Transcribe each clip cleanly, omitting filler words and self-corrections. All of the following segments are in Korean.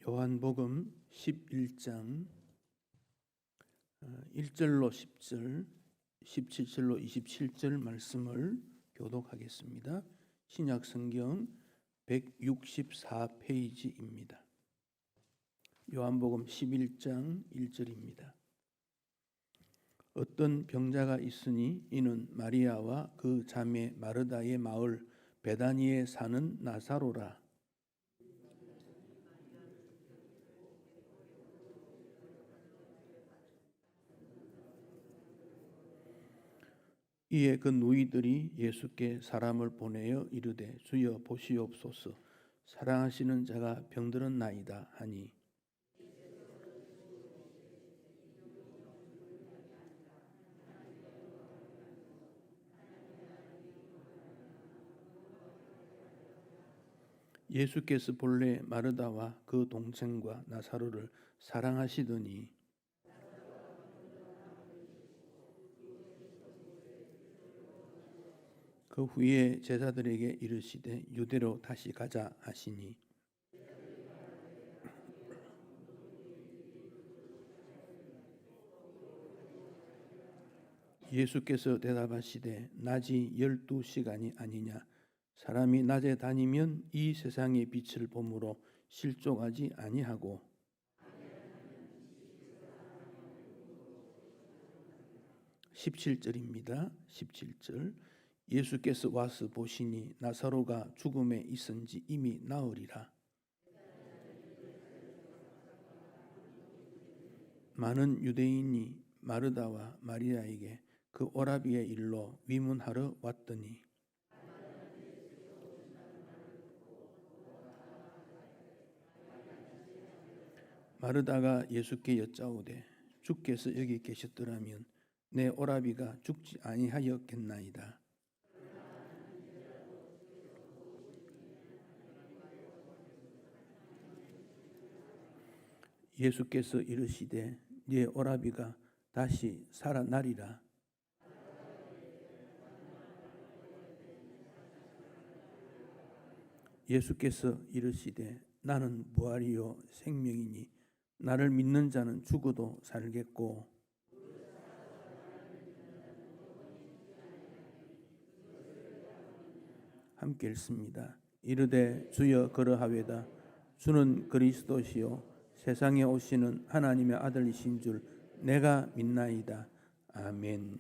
요한복음 11장 1절로 10절, 17절로 27절 말씀을 교독하겠습니다. 신약성경 164페이지입니다. 요한복음 11장 1절입니다. 어떤 병자가 있으니 이는 마리아와 그 자매 마르다의 마을 베다니에 사는 나사로라. 이에 그 누이들이 예수께 사람을 보내어 이르되 주여 보시옵소서, 사랑하시는 자가 병들었나이다 하니, 예수께서 본래 마르다와 그 동생과 나사로를 사랑하시더니 그 후에 제자들에게 이르시되 유대로 다시 가자 하시니, 예수께서 대답하시되 낮이 12시간이 아니냐. 사람이 낮에 다니면 이 세상의 빛을 보므로 실족하지 아니하고 17절입니다. 17절 예수께서 와서 보시니 나사로가 죽음에 있은지 이미 나으리라. 많은 유대인이 마르다와 마리아에게 그 오라비의 일로 위문하러 왔더니 마르다가 예수께 여짜오되 주께서 여기 계셨더라면 내 오라비가 죽지 아니하였겠나이다. 예수께서 이르시되 네 오라비가 다시 살아나리라. 예수께서 이르시되 나는 부활이요 생명이니 나를 믿는 자는 죽어도 살겠고 함께 읽습니다. 이르되 주여 그러하외다. 주는 그리스도시요 세상에 오시는 하나님의 아들이신 줄 내가 믿나이다. 아멘.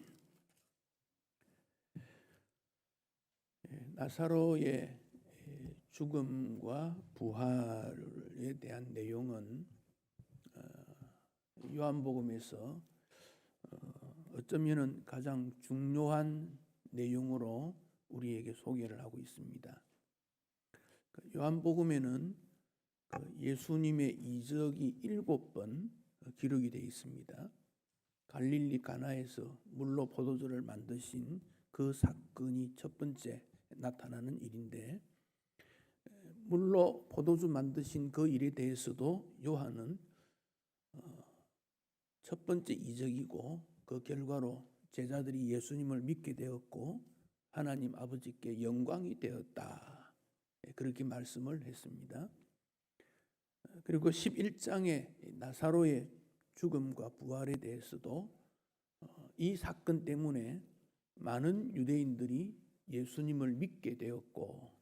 나사로의 죽음과 부활에 대한 내용은 요한복음에서 어쩌면 가장 중요한 내용으로 우리에게 소개를 하고 있습니다. 요한복음에는 예수님의 이적이 7번 기록이 되어 있습니다. 갈릴리 가나에서 물로 포도주를 만드신 그 사건이 첫 번째 나타나는 일인데, 물로 포도주 만드신 그 일에 대해서도 요한은 첫 번째 이적이고 그 결과로 제자들이 예수님을 믿게 되었고 하나님 아버지께 영광이 되었다, 그렇게 말씀을 했습니다. 그리고 11장의 나사로의 죽음과 부활에 대해서도 이 사건 때문에 많은 유대인들이 예수님을 믿게 되었고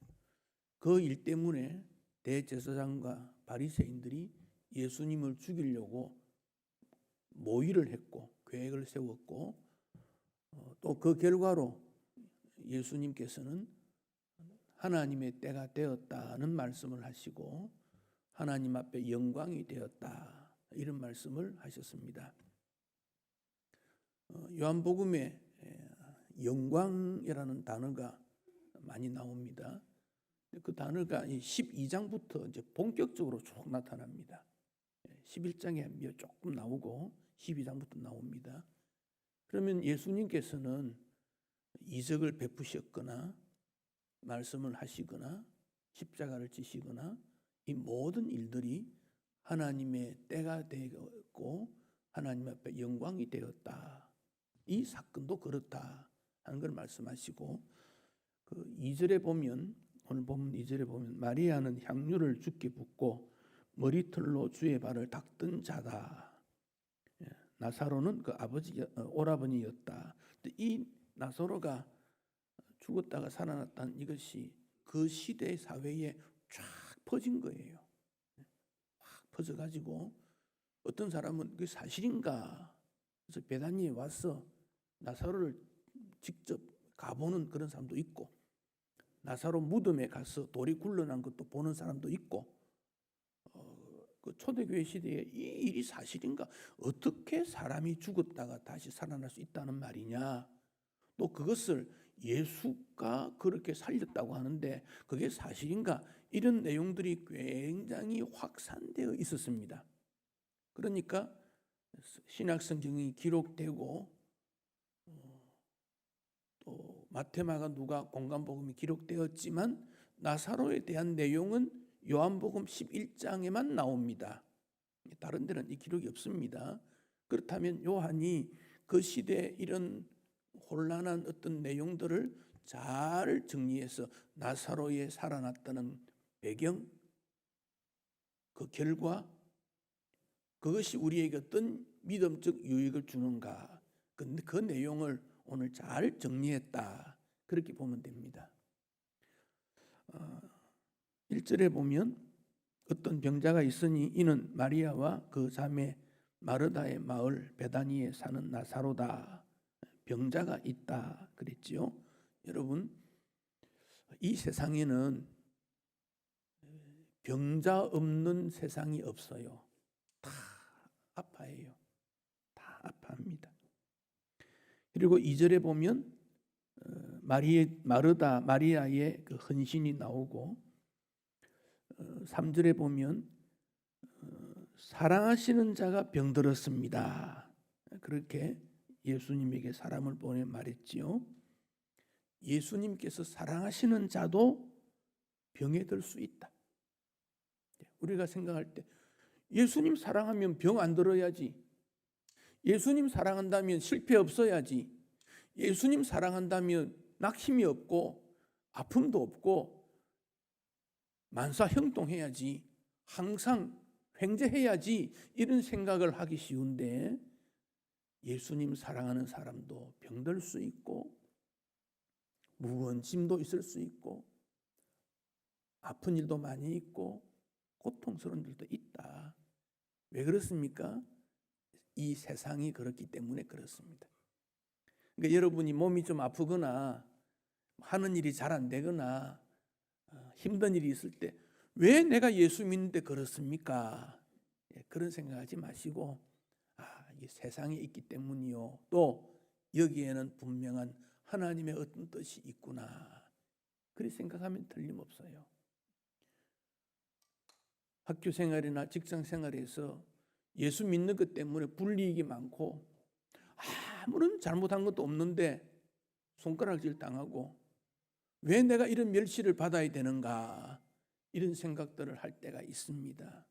그 일 때문에 대제사장과 바리새인들이 예수님을 죽이려고 모의를 했고 계획을 세웠고 또 그 결과로 예수님께서는 하나님의 때가 되었다는 말씀을 하시고 하나님 앞에 영광이 되었다, 이런 말씀을 하셨습니다. 요한복음에 영광이라는 단어가 많이 나옵니다. 그 단어가 12장부터 이제 본격적으로 쭉 나타납니다. 11장에 조금 나오고 12장부터 나옵니다. 그러면 예수님께서는 이적을 베푸셨거나 말씀을 하시거나 십자가를 지시거나 이 모든 일들이 하나님의 때가 되었고 하나님 앞에 영광이 되었다, 이 사건도 그렇다 하는 걸 말씀하시고, 그 2절에 보면, 오늘 보면 2절에 보면 마리아는 향유를 주께 붓고 머리털로 주의 발을 닦던 자다. 나사로는 그 오라버니였다. 이 나사로가 죽었다가 살아났다는 이것이 그 시대 사회에 쫙 퍼진 거예요. 확 퍼져가지고 어떤 사람은 그게 사실인가? 그래서 베다니에 와서 나사로를 직접 가보는 그런 사람도 있고, 나사로 무덤에 가서 돌이 굴러난 것도 보는 사람도 있고, 그 초대교회 시대에 이 일이 사실인가? 어떻게 사람이 죽었다가 다시 살아날 수 있다는 말이냐? 또 그것을 예수가 그렇게 살렸다고 하는데 그게 사실인가? 이런 내용들이 굉장히 확산되어 있었습니다. 그러니까 신약 성경이 기록되고 또 마태, 마가, 누가, 공관복음이 기록되었지만 나사로에 대한 내용은 요한복음 11장에만 나옵니다. 다른 데는 이 기록이 없습니다. 그렇다면 요한이 그 시대에 이런 혼란한 어떤 내용들을 잘 정리해서 나사로에 살아났다는 배경, 그 결과, 그것이 우리에게 어떤 믿음적 유익을 주는가, 그 내용을 오늘 잘 정리했다, 그렇게 보면 됩니다. 1절에 보면 어떤 병자가 있으니 이는 마리아와 그 자매 마르다의 마을 베다니에 사는 나사로다. 병자가 있다 그랬지요. 여러분, 이 세상에는 병자 없는 세상이 없어요. 다 아파해요. 다 아파합니다. 그리고 2절에 보면 마리아의 그 헌신이 나오고, 3절에 보면 사랑하시는 자가 병들었습니다. 그렇게 예수님에게 사람을 보내 말했지요. 예수님께서 사랑하시는 자도 병에 들 수 있다. 우리가 생각할 때 예수님 사랑하면 병 안 들어야지, 예수님 사랑한다면 실패 없어야지, 예수님 사랑한다면 낙심이 없고 아픔도 없고 만사 형통해야지, 항상 횡재해야지, 이런 생각을 하기 쉬운데 예수님 사랑하는 사람도 병들 수 있고 무거운 짐도 있을 수 있고 아픈 일도 많이 있고 고통스러운 일도 있다. 왜 그렇습니까? 이 세상이 그렇기 때문에 그렇습니다. 그러니까 여러분이 몸이 좀 아프거나 하는 일이 잘 안 되거나 힘든 일이 있을 때 왜 내가 예수 믿는데 그렇습니까? 그런 생각하지 마시고, 이 세상에 있기 때문이요, 또 여기에는 분명한 하나님의 어떤 뜻이 있구나, 그렇게 생각하면 틀림없어요. 학교 생활이나 직장 생활에서 예수 믿는 것 때문에 불이익이 많고 아무런 잘못한 것도 없는데 손가락질 당하고 왜 내가 이런 멸시를 받아야 되는가, 이런 생각들을 할 때가 있습니다.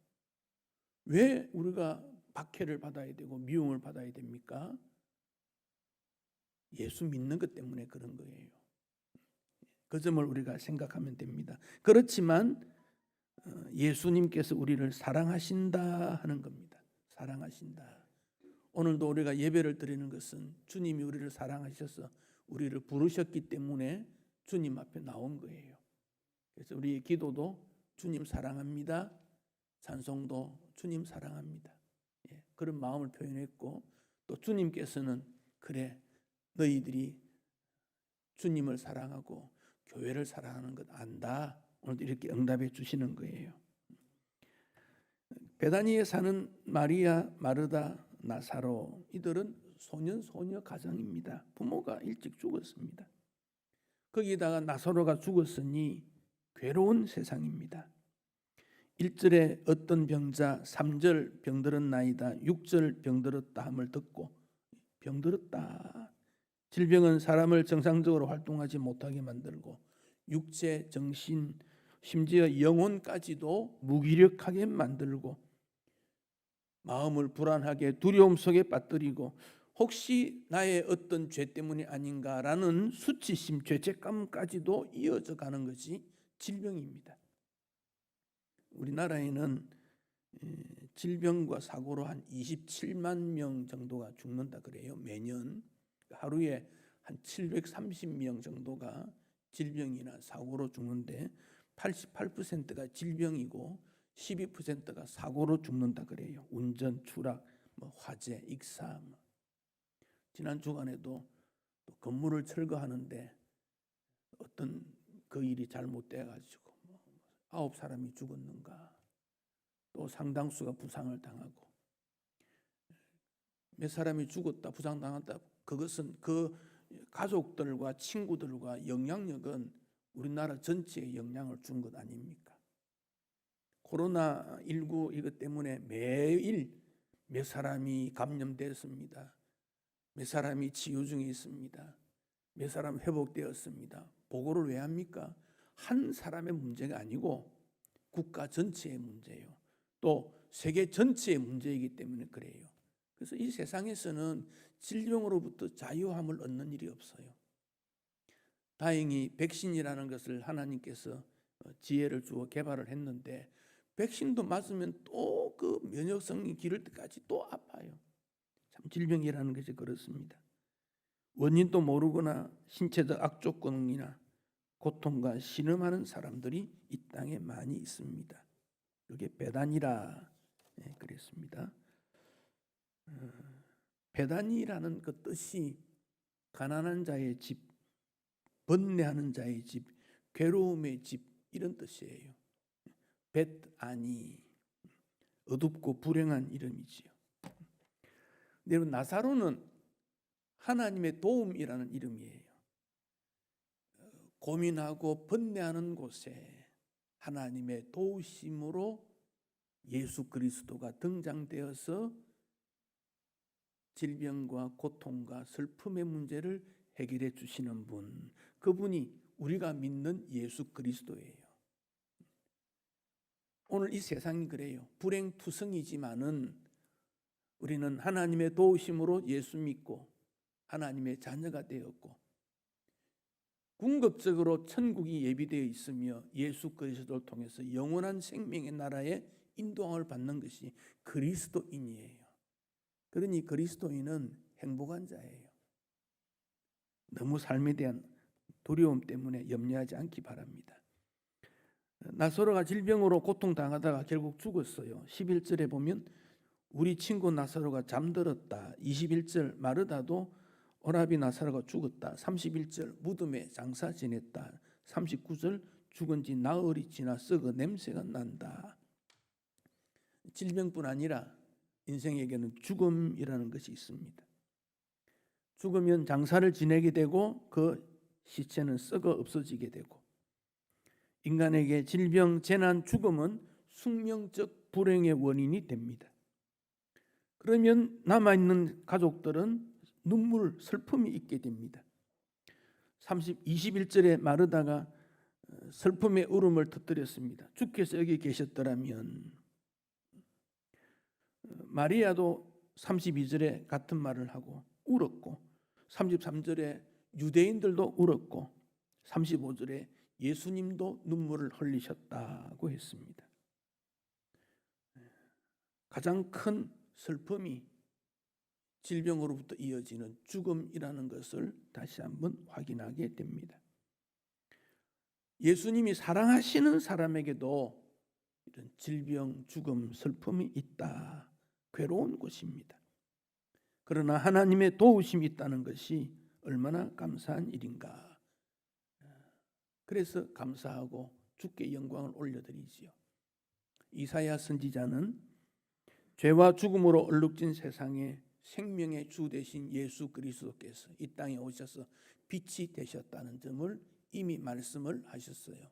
왜 우리가 박해를 받아야 되고 미움을 받아야 됩니까? 예수 믿는 것 때문에 그런 거예요. 그 점을 우리가 생각하면 됩니다. 그렇지만 예수님께서 우리를 사랑하신다 하는 겁니다. 사랑하신다. 오늘도 우리가 예배를 드리는 것은 주님이 우리를 사랑하셔서 우리를 부르셨기 때문에 주님 앞에 나온 거예요. 그래서 우리의 기도도 주님 사랑합니다, 찬송도 주님 사랑합니다, 그런 마음을 표현했고, 또 주님께서는 그래, 너희들이 주님을 사랑하고 교회를 사랑하는 것 안다, 오늘도 이렇게 응답해 주시는 거예요. 베다니에 사는 마리아, 마르다, 나사로, 이들은 소녀 가정입니다. 부모가 일찍 죽었습니다. 거기다가 나사로가 죽었으니 괴로운 세상입니다. 1절에 어떤 병자, 3절 병들었나이다, 6절 병들었다 함을 듣고, 병들었다, 질병은 사람을 정상적으로 활동하지 못하게 만들고 육체, 정신, 심지어 영혼까지도 무기력하게 만들고 마음을 불안하게 두려움 속에 빠뜨리고 혹시 나의 어떤 죄 때문이 아닌가라는 수치심, 죄책감까지도 이어져 가는 것이 질병입니다. 우리나라에는 질병과 사고로 한 27만 명 정도가 죽는다 그래요. 매년 하루에 한 730명 정도가 질병이나 사고로 죽는데 88%가 질병이고 12%가 사고로 죽는다 그래요. 운전, 추락, 화재, 익사. 지난 주간에도 또 건물을 철거하는데 어떤 그 일이 잘못돼 가지고 9사람이 죽었는가, 또 상당수가 부상을 당하고, 몇 사람이 죽었다, 부상당했다, 그것은 그 가족들과 친구들과 영향력은 우리나라 전체에 영향을 준 것 아닙니까? 코로나19 이것 때문에 매일 몇 사람이 감염되었습니다. 몇 사람이 치유 중에 있습니다. 몇 사람 회복되었습니다. 보고를 왜 합니까? 한 사람의 문제가 아니고 국가 전체의 문제예요. 또 세계 전체의 문제이기 때문에 그래요. 그래서 이 세상에서는 질병으로부터 자유함을 얻는 일이 없어요. 다행히 백신이라는 것을 하나님께서 지혜를 주어 개발을 했는데, 백신도 맞으면 또 그 면역성이 기를 때까지 또 아파요. 참 질병이라는 것이 그렇습니다. 원인도 모르거나 신체적 악조건이나 고통과 신음하는 사람들이 이 땅에 많이 있습니다. 그게 배단이라 그랬습니다. 배단이라는 그 뜻이 가난한 자의 집, 번뇌하는 자의 집, 괴로움의 집, 이런 뜻이에요. 벳아니, 어둡고 불행한 이름이지요. 여러분, 나사로는 하나님의 도움이라는 이름이에요. 고민하고 번뇌하는 곳에 하나님의 도우심으로 예수 그리스도가 등장되어서 질병과 고통과 슬픔의 문제를 해결해 주시는 분, 그분이 우리가 믿는 예수 그리스도예요. 오늘 이 세상이 그래요. 불행투성이지만은 우리는 하나님의 도우심으로 예수 믿고 하나님의 자녀가 되었고, 궁극적으로 천국이 예비되어 있으며 예수 그리스도를 통해서 영원한 생명의 나라에 인도함을 받는 것이 그리스도인이에요. 그러니 그리스도인은 행복한 자예요. 너무 삶에 대한 두려움 때문에 염려하지 않기 바랍니다. 나사로가 질병으로 고통당하다가 결국 죽었어요. 11절에 보면 우리 친구 나사로가 잠들었다. 21절 마르다도 오라비 나사로가 죽었다. 31절 무덤에 장사 지냈다. 39절 죽은 지 나흘이 지나 썩어 냄새가 난다. 질병뿐 아니라 인생에게는 죽음이라는 것이 있습니다. 죽으면 장사를 지내게 되고 그 시체는 썩어 없어지게 되고, 인간에게 질병, 재난, 죽음은 숙명적 불행의 원인이 됩니다. 그러면 남아있는 가족들은 눈물, 슬픔이 있게 됩니다. 21절에 마르다가 슬픔의 울음을 터뜨렸습니다. 주께서 여기 계셨더라면. 마리아도 32절에 같은 말을 하고 울었고, 33절에 유대인들도 울었고, 35절에 예수님도 눈물을 흘리셨다고 했습니다. 가장 큰 슬픔이 질병으로부터 이어지는 죽음이라는 것을 다시 한번 확인하게 됩니다. 예수님이 사랑하시는 사람에게도 이런 질병, 죽음, 슬픔이 있다. 괴로운 곳입니다. 그러나 하나님의 도우심이 있다는 것이 얼마나 감사한 일인가. 그래서 감사하고 주께 영광을 올려드리지요. 이사야 선지자는 죄와 죽음으로 얼룩진 세상에 생명의 주 되신 예수 그리스도께서 이 땅에 오셔서 빛이 되셨다는 점을 이미 말씀을 하셨어요.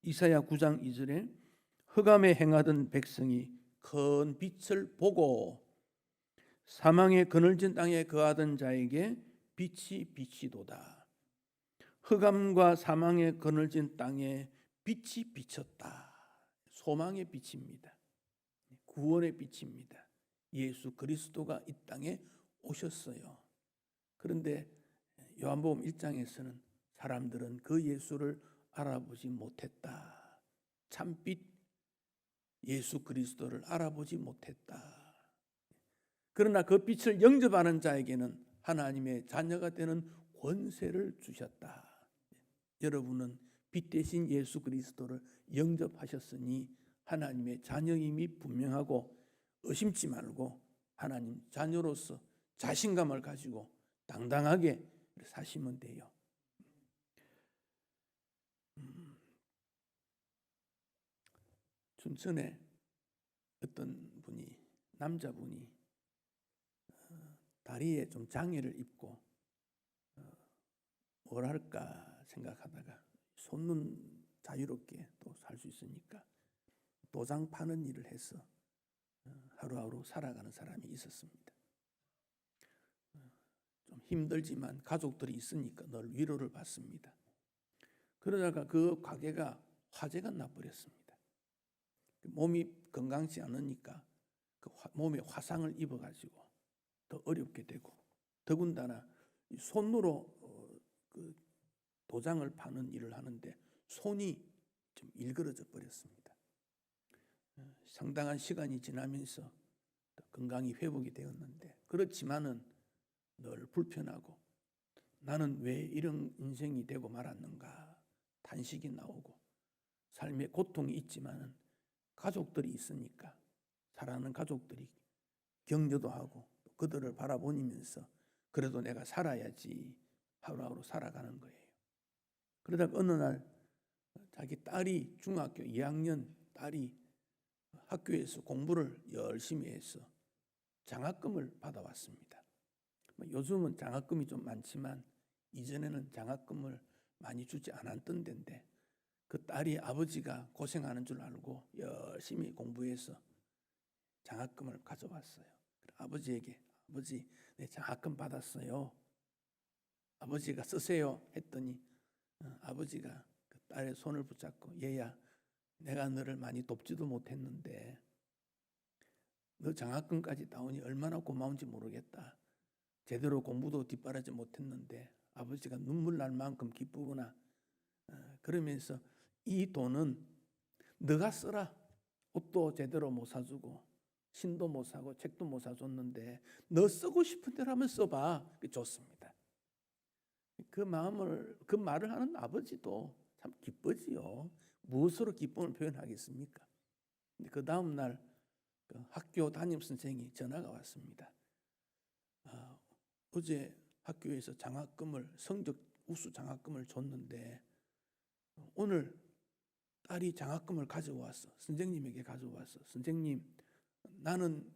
이사야 9장 2절에 흑암에 행하던 백성이 큰 빛을 보고 사망의 그늘진 땅에 거하던 자에게 빛이 비치도다. 흑암과 사망의 그늘진 땅에 빛이 비쳤다. 소망의 빛입니다. 구원의 빛입니다. 예수 그리스도가 이 땅에 오셨어요. 그런데 요한복음 1장에서는 사람들은 그 예수를 알아보지 못했다. 참빛 예수 그리스도를 알아보지 못했다. 그러나 그 빛을 영접하는 자에게는 하나님의 자녀가 되는 권세를 주셨다. 여러분은 빛 대신 예수 그리스도를 영접하셨으니 하나님의 자녀임이 분명하고 의심치 말고 하나님 자녀로서 자신감을 가지고 당당하게 사시면 돼요. 춘천에 어떤 분이, 남자분이 다리에 좀 장애를 입고 뭘 할까 생각하다가 손은 자유롭게 또 살 수 있으니까 도장 파는 일을 해서 하루하루 살아가는 사람이 있었습니다. 좀 힘들지만 가족들이 있으니까 늘 위로를 받습니다. 그러다가 그 가게가 화재가 나버렸습니다. 몸이 건강치 않으니까 그 몸에 화상을 입어가지고 더 어렵게 되고, 더군다나 손으로 그 도장을 파는 일을 하는데 손이 좀 일그러져 버렸습니다. 상당한 시간이 지나면서 건강이 회복이 되었는데, 그렇지만은 늘 불편하고 나는 왜 이런 인생이 되고 말았는가 탄식이 나오고, 삶에 고통이 있지만은 가족들이 있으니까 사랑하는 가족들이 격려도 하고 그들을 바라보면서 그래도 내가 살아야지 하루하루 살아가는 거예요. 그러다가 어느 날 자기 딸이 중학교 2학년 딸이 학교에서 공부를 열심히 해서 장학금을 받아왔습니다. 요즘은 장학금이 좀 많지만 이전에는 장학금을 많이 주지 않았던 데인데, 그 딸이 아버지가 고생하는 줄 알고 열심히 공부해서 장학금을 가져왔어요. 아버지에게, 아버지 내 장학금 받았어요, 아버지가 쓰세요 했더니 아버지가 그 딸의 손을 붙잡고, 얘야 내가 너를 많이 돕지도 못했는데 너 장학금까지 따오니 얼마나 고마운지 모르겠다. 제대로 공부도 뒷바라지 못했는데 아버지가 눈물 날 만큼 기쁘구나. 그러면서 이 돈은 너가 써라. 옷도 제대로 못 사주고 신도 못 사고 책도 못 사줬는데 너 쓰고 싶은 대로 한번 써봐. 좋습니다. 그 말을 하는 아버지도 참 기쁘지요. 무엇으로 기쁨을 표현하겠습니까? 그 다음 날 그 학교 담임 선생이 전화가 왔습니다. 어제 학교에서 장학금을, 성적 우수 장학금을 줬는데 오늘 딸이 장학금을 가져왔어. 선생님에게 가져왔어. 선생님, 나는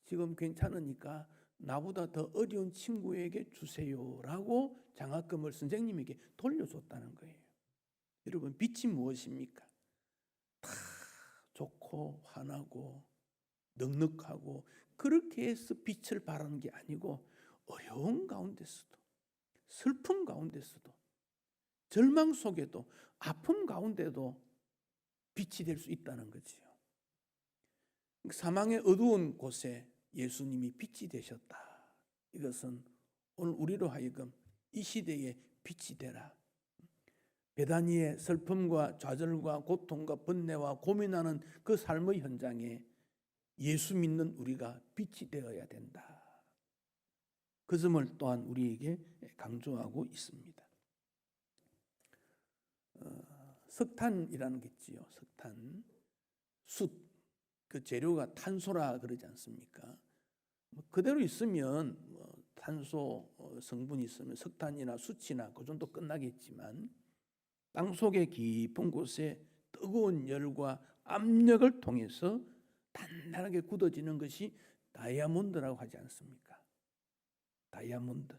지금 괜찮으니까 나보다 더 어려운 친구에게 주세요라고 장학금을 선생님에게 돌려줬다는 거예요. 여러분, 빛이 무엇입니까? 다 좋고 환하고 넉넉하고 그렇게 해서 빛을 발하는 게 아니고, 어려운 가운데서도, 슬픔 가운데서도, 절망 속에도, 아픔 가운데도 빛이 될 수 있다는 거지요. 사망의 어두운 곳에 예수님이 빛이 되셨다. 이것은 오늘 우리로 하여금 이 시대에 빛이 되라. 베다니의 슬픔과 좌절과 고통과 번뇌와 고민하는 그 삶의 현장에 예수 믿는 우리가 빛이 되어야 된다. 그 점을 또한 우리에게 강조하고 있습니다. 석탄이라는 게 있지요. 석탄, 숯, 그 재료가 탄소라 그러지 않습니까? 그대로 있으면 탄소 성분이 있으면 석탄이나 숯이나 그 정도 끝나겠지만, 땅 속의 깊은 곳에 뜨거운 열과 압력을 통해서 단단하게 굳어지는 것이 다이아몬드라고 하지 않습니까? 다이아몬드.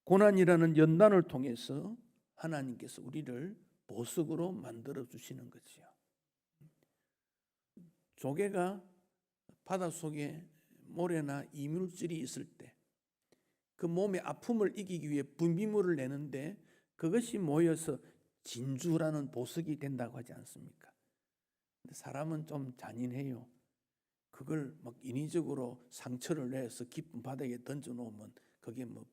고난이라는 연단을 통해서 하나님께서 우리를 보석으로 만들어 주시는 거지요. 조개가 바닷속에 모래나 이물질이 있을 때 그 몸의 아픔을 이기기 위해 분비물을 내는데 그것이 모여서 진주라는 보석이 된다고 하지 않습니까? 근데 사람은 좀 잔인해요. 그걸 막 인위적으로 상처를 내서 깊은 바닥에 던져 놓으면 그게 뭐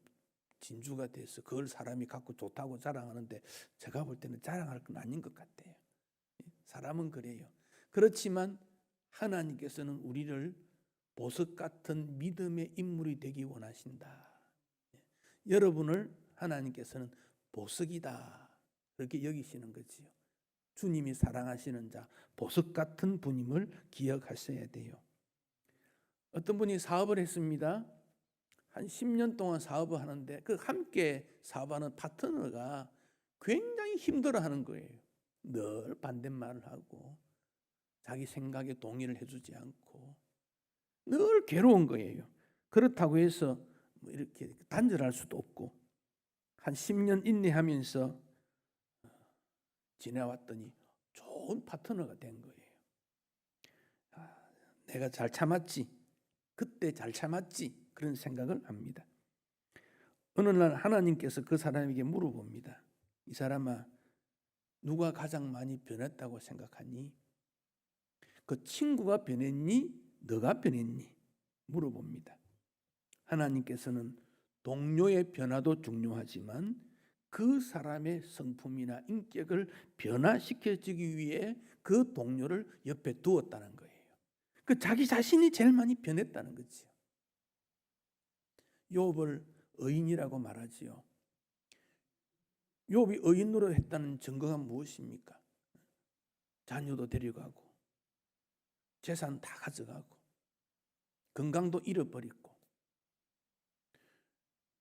진주가 돼서 그걸 사람이 갖고 좋다고 자랑하는데, 제가 볼 때는 자랑할 건 아닌 것 같아요. 사람은 그래요. 그렇지만 하나님께서는 우리를 보석 같은 믿음의 인물이 되기 원하신다. 여러분을 하나님께서는 보석이다 그렇게 여기시는 거지요. 주님이 사랑하시는 자, 보석 같은 분임을 기억하셔야 돼요. 어떤 분이 사업을 했습니다. 한 10년 동안 사업을 하는데 그 함께 사업하는 파트너가 굉장히 힘들어하는 거예요. 늘 반대말을 하고 자기 생각에 동의를 해주지 않고 늘 괴로운 거예요. 그렇다고 해서 뭐 이렇게 단절할 수도 없고 한 10년 인내하면서 지내왔더니 좋은 파트너가 된 거예요. 내가 잘 참았지. 그때 잘 참았지. 그런 생각을 합니다. 어느 날 하나님께서 그 사람에게 물어봅니다. 이 사람아, 누가 가장 많이 변했다고 생각하니? 그 친구가 변했니? 너가 변했니? 물어봅니다. 하나님께서는 동료의 변화도 중요하지만 그 사람의 성품이나 인격을 변화시켜주기 위해 그 동료를 옆에 두었다는 거예요. 그 자기 자신이 제일 많이 변했다는 거죠. 욥을 의인이라고 말하지요. 욥이 의인으로 했다는 증거가 무엇입니까? 자녀도 데려가고 재산 다 가져가고 건강도 잃어버리고.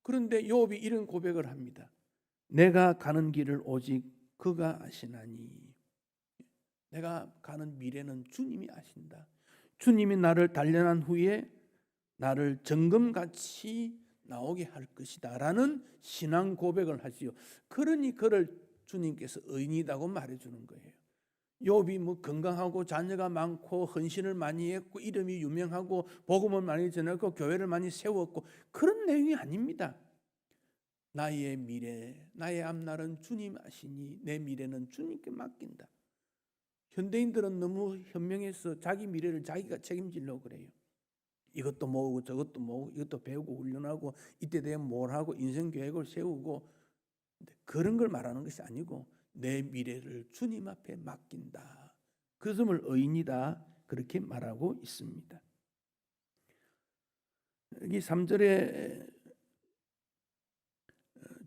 그런데 욥이 이런 고백을 합니다. 내가 가는 길을 오직 그가 아시나니. 내가 가는 미래는 주님이 아신다. 주님이 나를 단련한 후에 나를 정금같이 나오게 할 것이다 라는 신앙 고백을 하지요. 그러니 그를 주님께서 의인이라고 말해주는 거예요. 욥이 뭐 건강하고 자녀가 많고 헌신을 많이 했고 이름이 유명하고 복음을 많이 전했고 교회를 많이 세웠고 그런 내용이 아닙니다. 나의 미래, 나의 앞날은 주님 아시니 내 미래는 주님께 맡긴다. 현대인들은 너무 현명해서 자기 미래를 자기가 책임지려고 그래요. 이것도 모으고 저것도 모으고 이것도 배우고 훈련하고 이때 되면 뭘 하고 인생 계획을 세우고 그런 걸 말하는 것이 아니고 내 미래를 주님 앞에 맡긴다. 그것을 의인이다 그렇게 말하고 있습니다. 여기 3절에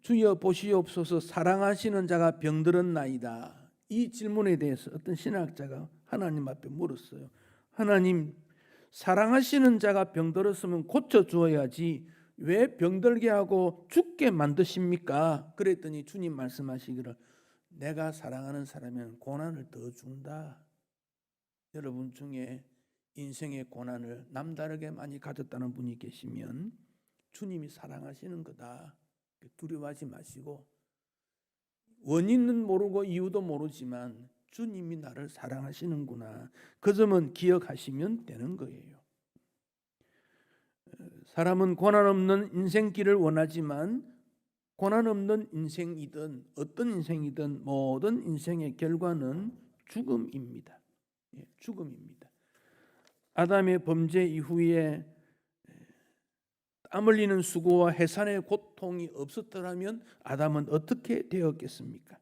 주여 보시옵소서 사랑하시는 자가 병들었나이다. 이 질문에 대해서 어떤 신학자가 하나님 앞에 물었어요. 하나님, 사랑하시는 자가 병들었으면 고쳐주어야지 왜 병들게 하고 죽게 만드십니까? 그랬더니 주님 말씀하시기를 내가 사랑하는 사람은 고난을 더 준다. 여러분 중에 인생의 고난을 남다르게 많이 가졌다는 분이 계시면 주님이 사랑하시는 거다. 두려워하지 마시고 원인은 모르고 이유도 모르지만 주님이 나를 사랑하시는구나. 그 점은 기억하시면 되는 거예요. 사람은 고난 없는 인생길을 원하지만 고난 없는 인생이든 어떤 인생이든 모든 인생의 결과는 죽음입니다. 죽음입니다. 아담의 범죄 이후에 땀 흘리는 수고와 해산의 고통이 없었더라면 아담은 어떻게 되었겠습니까?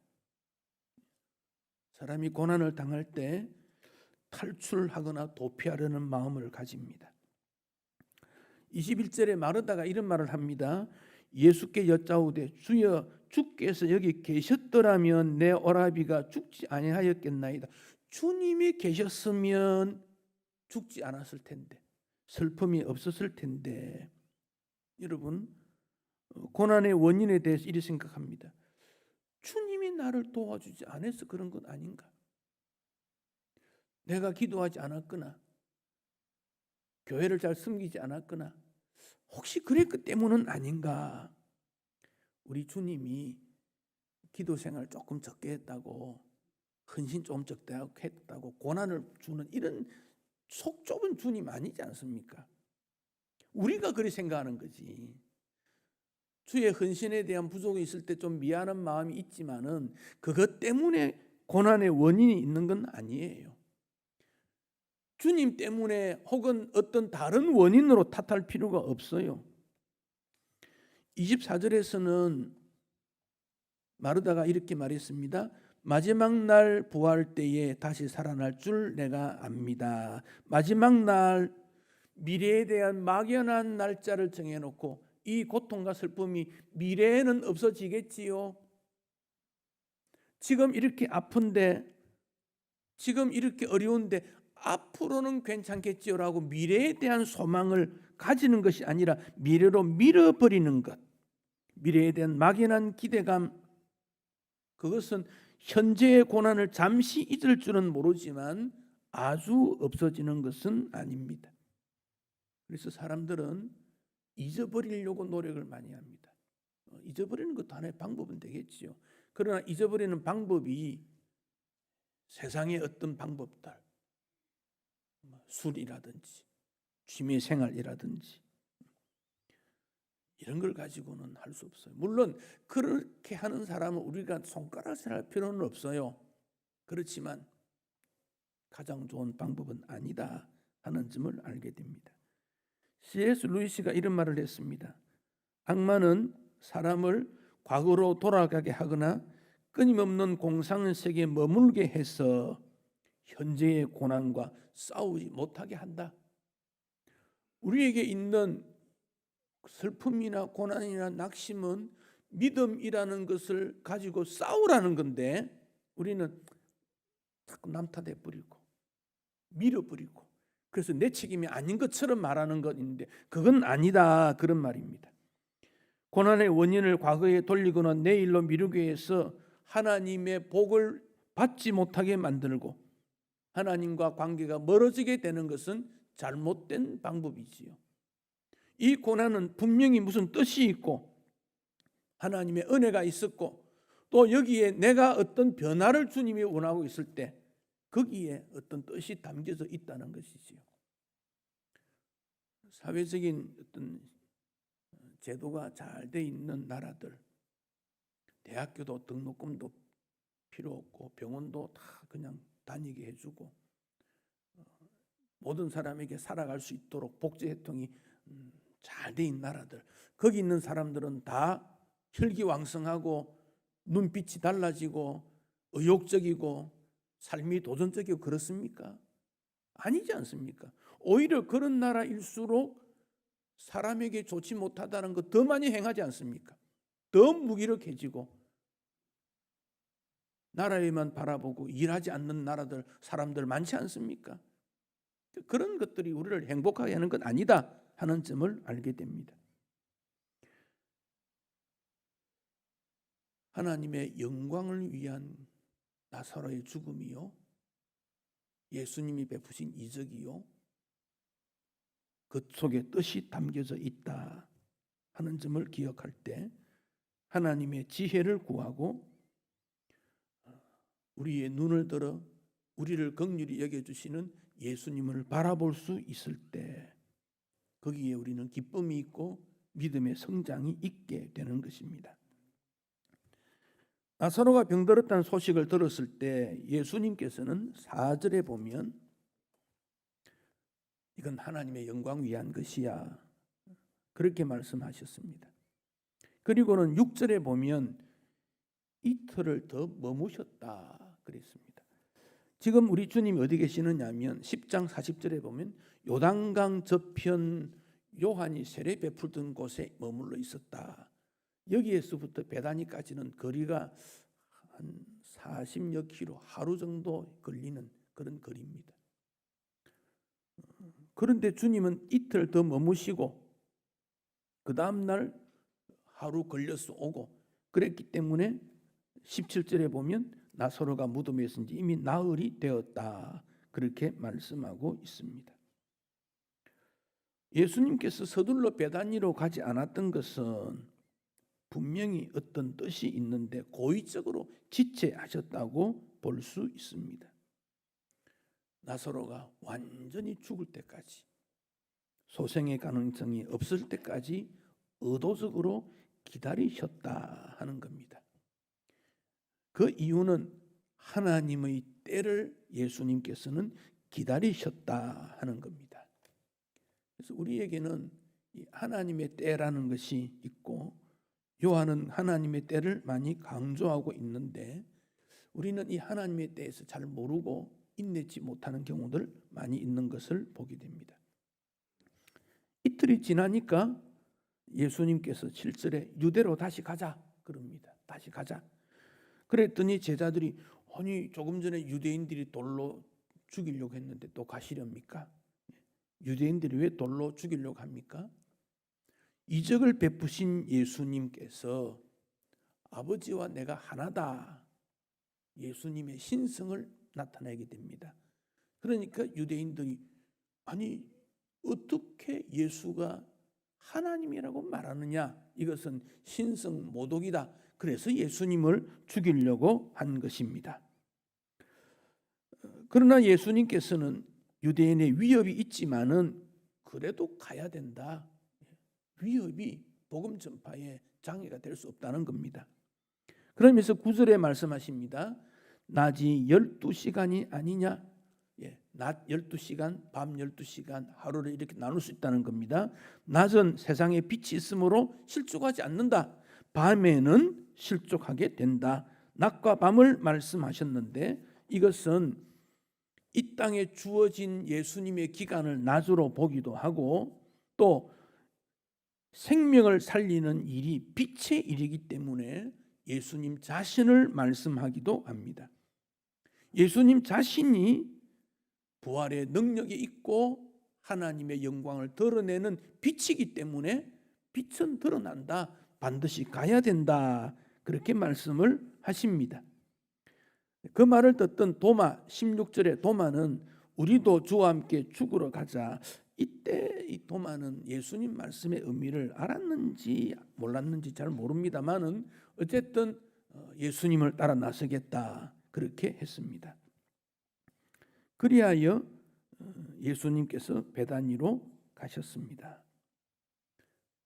사람이 고난을 당할 때 탈출하거나 도피하려는 마음을 가집니다. 21절에 마르다가 이런 말을 합니다. 예수께 여짜오되 주여 주께서 여기 계셨더라면 내 오라비가 죽지 아니하였겠나이다. 주님이 계셨으면 죽지 않았을 텐데 슬픔이 없었을 텐데. 여러분 고난의 원인에 대해서 이렇게 생각합니다. 주님이 나를 도와주지 않아서 그런 것 아닌가? 내가 기도하지 않았거나 교회를 잘 섬기지 않았거나 혹시 그랬기 때문은 아닌가? 우리 주님이 기도 생활 조금 적게 했다고 헌신 좀 적게 했다고 고난을 주는 이런 속 좁은 주님 아니지 않습니까? 우리가 그렇게 생각하는 거지. 주의 헌신에 대한 부족이 있을 때 좀 미안한 마음이 있지만은 그것 때문에 고난의 원인이 있는 건 아니에요. 주님 때문에 혹은 어떤 다른 원인으로 탓할 필요가 없어요. 24절에서는 마르다가 이렇게 말했습니다. 마지막 날 부활 때에 다시 살아날 줄 내가 압니다. 마지막 날 미래에 대한 막연한 날짜를 정해놓고 이 고통과 슬픔이 미래에는 없어지겠지요. 지금 이렇게 아픈데, 지금 이렇게 어려운데 앞으로는 괜찮겠지요라고 미래에 대한 소망을 가지는 것이 아니라 미래로 밀어버리는 것, 미래에 대한 막연한 기대감, 그것은 현재의 고난을 잠시 잊을 줄은 모르지만 아주 없어지는 것은 아닙니다. 그래서 사람들은 잊어버리려고 노력을 많이 합니다. 잊어버리는 것도 하나의 방법은 되겠지요. 그러나 잊어버리는 방법이 세상의 어떤 방법들, 술이라든지 취미생활이라든지 이런 걸 가지고는 할 수 없어요. 물론 그렇게 하는 사람은 우리가 손가락질 할 필요는 없어요. 그렇지만 가장 좋은 방법은 아니다 하는 점을 알게 됩니다. C.S. 루이스가 이런 말을 했습니다. 악마는 사람을 과거로 돌아가게 하거나 끊임없는 공상세계에 머물게 해서 현재의 고난과 싸우지 못하게 한다. 우리에게 있는 슬픔이나 고난이나 낙심은 믿음이라는 것을 가지고 싸우라는 건데 우리는 자꾸 남 탓해 버리고 밀어버리고 그래서 내 책임이 아닌 것처럼 말하는 것 있는데 그건 아니다, 그런 말입니다. 고난의 원인을 과거에 돌리거나 내일로 미루게 해서 하나님의 복을 받지 못하게 만들고 하나님과 관계가 멀어지게 되는 것은 잘못된 방법이지요. 이 고난은 분명히 무슨 뜻이 있고 하나님의 은혜가 있었고 또 여기에 내가 어떤 변화를 주님이 원하고 있을 때 거기에 어떤 뜻이 담겨져 있다는 것이지요. 사회적인 어떤 제도가 잘 돼 있는 나라들, 대학교도 등록금도 필요 없고 병원도 다 그냥 다니게 해주고 모든 사람에게 살아갈 수 있도록 복지hệ統이 잘 돼 있는 나라들, 거기 있는 사람들은 다 혈기왕성하고 눈빛이 달라지고 의욕적이고 삶이 도전적이고 그렇습니까? 아니지 않습니까? 오히려 그런 나라일수록 사람에게 좋지 못하다는 것 더 많이 행하지 않습니까? 더 무기력해지고 나라에만 바라보고 일하지 않는 나라들 사람들 많지 않습니까? 그런 것들이 우리를 행복하게 하는 건 아니다 하는 점을 알게 됩니다. 하나님의 영광을 위한 나사로의 죽음이요, 예수님이 베푸신 이적이요, 그 속에 뜻이 담겨져 있다 하는 점을 기억할 때 하나님의 지혜를 구하고 우리의 눈을 들어 우리를 긍휼히 여겨주시는 예수님을 바라볼 수 있을 때 거기에 우리는 기쁨이 있고 믿음의 성장이 있게 되는 것입니다. 나사로가 병들었다는 소식을 들었을 때 예수님께서는 4절에 보면 이건 하나님의 영광 위한 것이야 그렇게 말씀하셨습니다. 그리고는 6절에 보면 이틀을 더 머무셨다 그랬습니다. 지금 우리 주님이 어디 계시느냐 하면 10장 40절에 보면 요단강 저편 요한이 세례 베풀던 곳에 머물러 있었다. 여기에서부터 베다니까지는 거리가 한 40여 킬로, 하루 정도 걸리는 그런 거리입니다. 그런데 주님은 이틀 더 머무시고 그 다음날 하루 걸려서 오고 그랬기 때문에 17절에 보면 나사로가 무덤에서 이미 나흘이 되었다 그렇게 말씀하고 있습니다. 예수님께서 서둘러 베다니로 가지 않았던 것은 분명히 어떤 뜻이 있는데 고의적으로 지체하셨다고 볼 수 있습니다. 나사로가 완전히 죽을 때까지, 소생의 가능성이 없을 때까지 의도적으로 기다리셨다 하는 겁니다. 그 이유는 하나님의 때를 예수님께서는 기다리셨다 하는 겁니다. 그래서 우리에게는 하나님의 때라는 것이 있고 요한은 하나님의 때를 많이 강조하고 있는데 우리는 이 하나님에 대해서 잘 모르고 인내치 못하는 경우들 많이 있는 것을 보게 됩니다. 이틀이 지나니까 예수님께서 7절에 유대로 다시 가자 그럽니다. 다시 가자. 그랬더니 제자들이 아니 조금 전에 유대인들이 돌로 죽이려고 했는데 또 가시렵니까? 유대인들이 왜 돌로 죽이려고 합니까? 이적을 베푸신 예수님께서 아버지와 내가 하나다. 예수님의 신성을 나타내게 됩니다. 그러니까 유대인들이 아니 어떻게 예수가 하나님이라고 말하느냐? 이것은 신성 모독이다. 그래서 예수님을 죽이려고 한 것입니다. 그러나 예수님께서는 유대인의 위협이 있지만은 그래도 가야 된다. 위협이 복음 전파에 장애가 될 수 없다는 겁니다. 그러면서 9절에 말씀하십니다. 낮이 12시간이 아니냐? 낮 12시간, 밤 12시간, 하루를 이렇게 나눌 수 있다는 겁니다. 낮은 세상에 빛이 있으므로 실족하지 않는다. 밤에는 실족하게 된다. 낮과 밤을 말씀하셨는데 이것은 이 땅에 주어진 예수님의 기간을 낮으로 보기도 하고 또 생명을 살리는 일이 빛의 일이기 때문에 예수님 자신을 말씀하기도 합니다. 예수님 자신이 부활의 능력이 있고 하나님의 영광을 드러내는 빛이기 때문에 빛은 드러난다. 반드시 가야 된다. 그렇게 말씀을 하십니다. 그 말을 듣던 도마 16절의 도마는 우리도 주와 함께 죽으러 가자. 이때 이 도마는 예수님 말씀의 의미를 알았는지 몰랐는지 잘 모릅니다만은 어쨌든 예수님을 따라 나서겠다 그렇게 했습니다. 그리하여 예수님께서 베다니로 가셨습니다.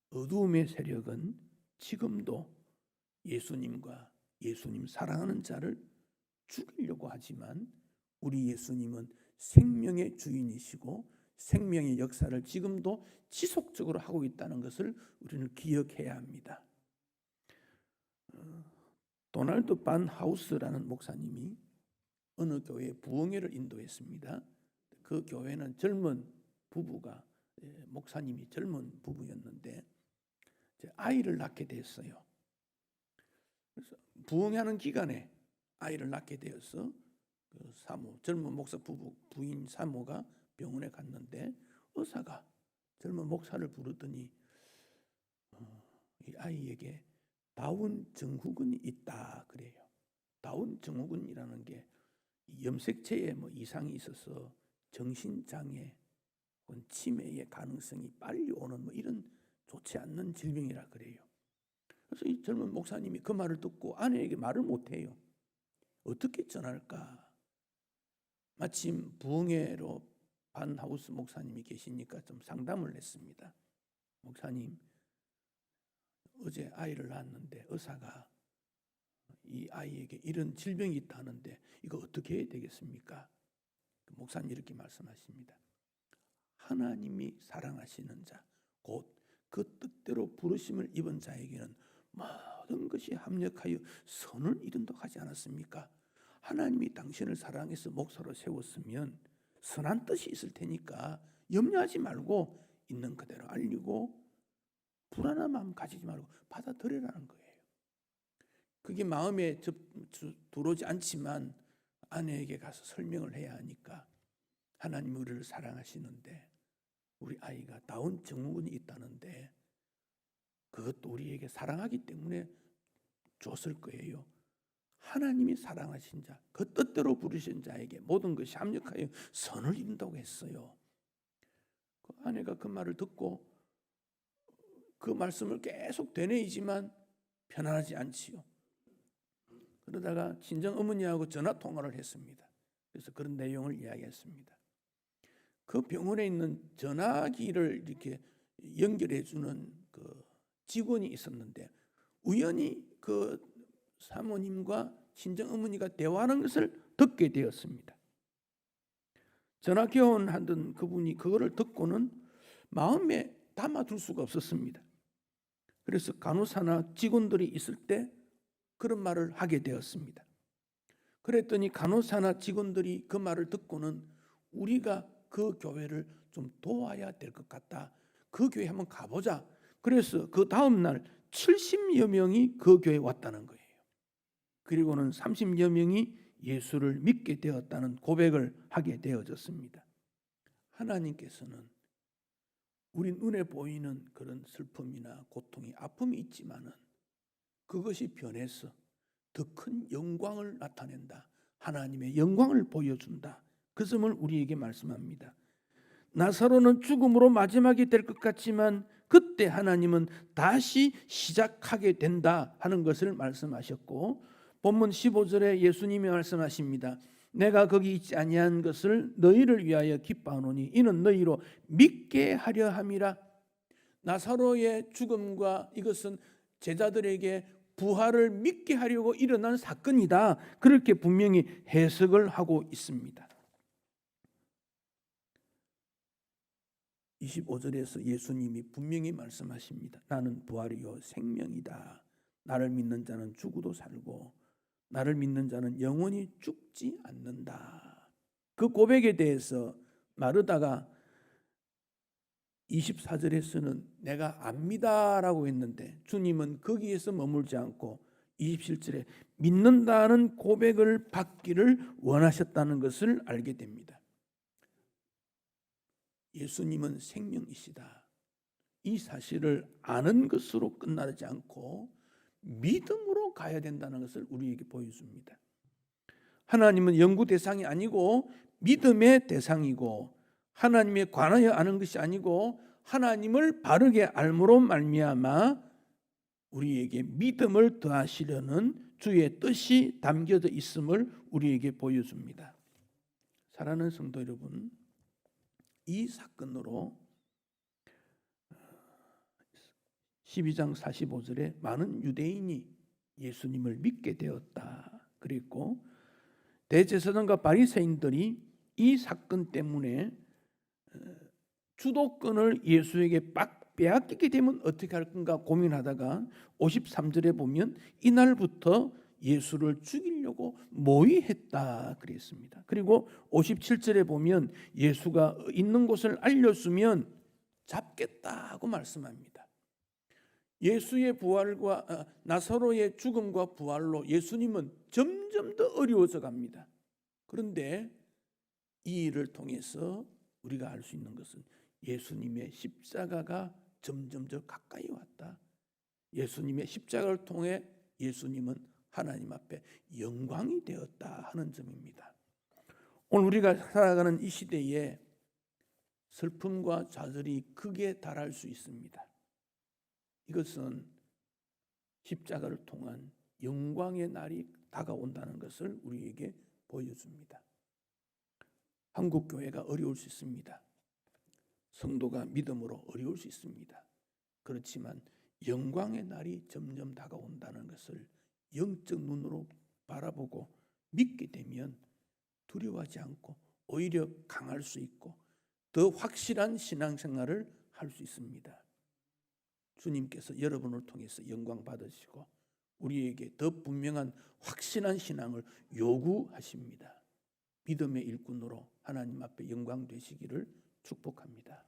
어두움의 세력은 지금도 예수님과 예수님 사랑하는 자를 죽이려고 하지만 우리 예수님은 생명의 주인이시고 생명의 역사를 지금도 지속적으로 하고 있다는 것을 우리는 기억해야 합니다. 도널드 반 하우스라는 목사님이 어느 교회에 부흥회를 인도했습니다. 그 교회는 젊은 부부가 목사님이 젊은 부부였는데 아이를 낳게 됐어요. 그래서 부흥하는 기간에 아이를 낳게 되어서 그 사모 젊은 목사 부부 부인 사모가 병원에 갔는데 의사가 젊은 목사를 부르더니 이 아이에게 다운 증후군이 있다 그래요. 다운 증후군이라는 게 염색체에 뭐 이상이 있어서 정신장애 혹은 치매의 가능성이 빨리 오는 뭐 이런 좋지 않는 질병이라 그래요. 그래서 이 젊은 목사님이 그 말을 듣고 아내에게 말을 못해요. 어떻게 전할까? 마침 부흥회로 반하우스 목사님이 계시니까 좀 상담을 했습니다. 목사님, 어제 아이를 낳았는데 의사가 이 아이에게 이런 질병이 있다는데 이거 어떻게 해야 되겠습니까? 목사님 이렇게 말씀하십니다. 하나님이 사랑하시는 자, 곧 그 뜻대로 부르심을 입은 자에게는 모든 것이 합력하여 선을 이룬다고 하지 않았습니까? 하나님이 당신을 사랑해서 목사로 세웠으면 선한 뜻이 있을 테니까 염려하지 말고 있는 그대로 알리고 불안한 마음 가지지 말고 받아들이라는 거예요. 그게 마음에 들어오지 않지만 아내에게 가서 설명을 해야 하니까 하나님이 우리를 사랑하시는데 우리 아이가 다운 증후군이 있다는데 그것도 우리에게 사랑하기 때문에 줬을 거예요. 하나님이 사랑하신 자, 그 뜻대로 부르신 자에게 모든 것이 합력하여 선을 이룬다고 했어요. 그 아내가 그 말을 듣고 그 말씀을 계속 되뇌이지만 편안하지 않지요. 그러다가 친정 어머니하고 전화 통화를 했습니다. 그래서 그런 내용을 이야기했습니다. 그 병원에 있는 전화기를 이렇게 연결해 주는 그 직원이 있었는데 우연히 그 사모님과 친정 어머니가 대화하는 것을 듣게 되었습니다. 전화 교환하던 그분이 그거를 듣고는 마음에 담아둘 수가 없었습니다. 그래서 간호사나 직원들이 있을 때 그런 말을 하게 되었습니다. 그랬더니 간호사나 직원들이 그 말을 듣고는 우리가 그 교회를 좀 도와야 될 것 같다. 그 교회 한번 가보자. 그래서 그 다음 날 70여 명이 그 교회에 왔다는 거예요. 그리고는 30여 명이 예수를 믿게 되었다는 고백을 하게 되어졌습니다. 하나님께서는 우리 눈에 보이는 그런 슬픔이나 고통이 아픔이 있지만은 그것이 변해서 더 큰 영광을 나타낸다. 하나님의 영광을 보여준다. 그 점을 우리에게 말씀합니다. 나사로는 죽음으로 마지막이 될 것 같지만 그때 하나님은 다시 시작하게 된다 하는 것을 말씀하셨고, 본문 15절에 예수님이 말씀하십니다. 내가 거기 있지 아니한 것을 너희를 위하여 기뻐하노니 이는 너희로 믿게 하려 함이라. 나사로의 죽음과 이것은 제자들에게 부활을 믿게 하려고 일어난 사건이다. 그렇게 분명히 해석을 하고 있습니다. 25절에서 예수님이 분명히 말씀하십니다. 나는 부활이요 생명이다. 나를 믿는 자는 죽어도 살고 나를 믿는 자는 영원히 죽지 않는다. 그 고백에 대해서 마르다가 24절에서는 내가 압니다라고 했는데 주님은 거기에서 머물지 않고 27절에 믿는다는 고백을 받기를 원하셨다는 것을 알게 됩니다. 예수님은 생명이시다. 이 사실을 아는 것으로 끝나지 않고 믿음으로 가야 된다는 것을 우리에게 보여줍니다. 하나님은 연구 대상이 아니고 믿음의 대상이고 하나님에 관하여 아는 것이 아니고 하나님을 바르게 알므로 말미암아 우리에게 믿음을 더하시려는 주의 뜻이 담겨져 있음을 우리에게 보여줍니다. 사랑하는 성도 여러분, 이 사건으로 12장 45절에 많은 유대인이 예수님을 믿게 되었다. 그리고 대제사장과 바리새인들이 이 사건 때문에 주도권을 예수에게 빼앗기게 되면 어떻게 할 건가 고민하다가 53절에 보면 이날부터 예수를 죽이려고 모의했다 그랬습니다. 그리고 57절에 보면 예수가 있는 곳을 알려주면 잡겠다고 말씀합니다. 예수의 부활과 나사로의 죽음과 부활로 예수님은 점점 더 어려워져 갑니다. 그런데 이 일을 통해서 우리가 알 수 있는 것은 예수님의 십자가가 점점 더 가까이 왔다. 예수님의 십자가를 통해 예수님은 하나님 앞에 영광이 되었다 하는 점입니다. 오늘 우리가 살아가는 이 시대에 슬픔과 좌절이 크게 달할 수 있습니다. 이것은 십자가를 통한 영광의 날이 다가온다는 것을 우리에게 보여줍니다. 한국 교회가 어려울 수 있습니다. 성도가 믿음으로 어려울 수 있습니다. 그렇지만 영광의 날이 점점 다가온다는 것을 영적 눈으로 바라보고 믿게 되면 두려워하지 않고 오히려 강할 수 있고 더 확실한 신앙생활을 할 수 있습니다. 주님께서 여러분을 통해서 영광 받으시고 우리에게 더 분명한 확신한 신앙을 요구하십니다. 믿음의 일꾼으로 하나님 앞에 영광 되시기를 축복합니다.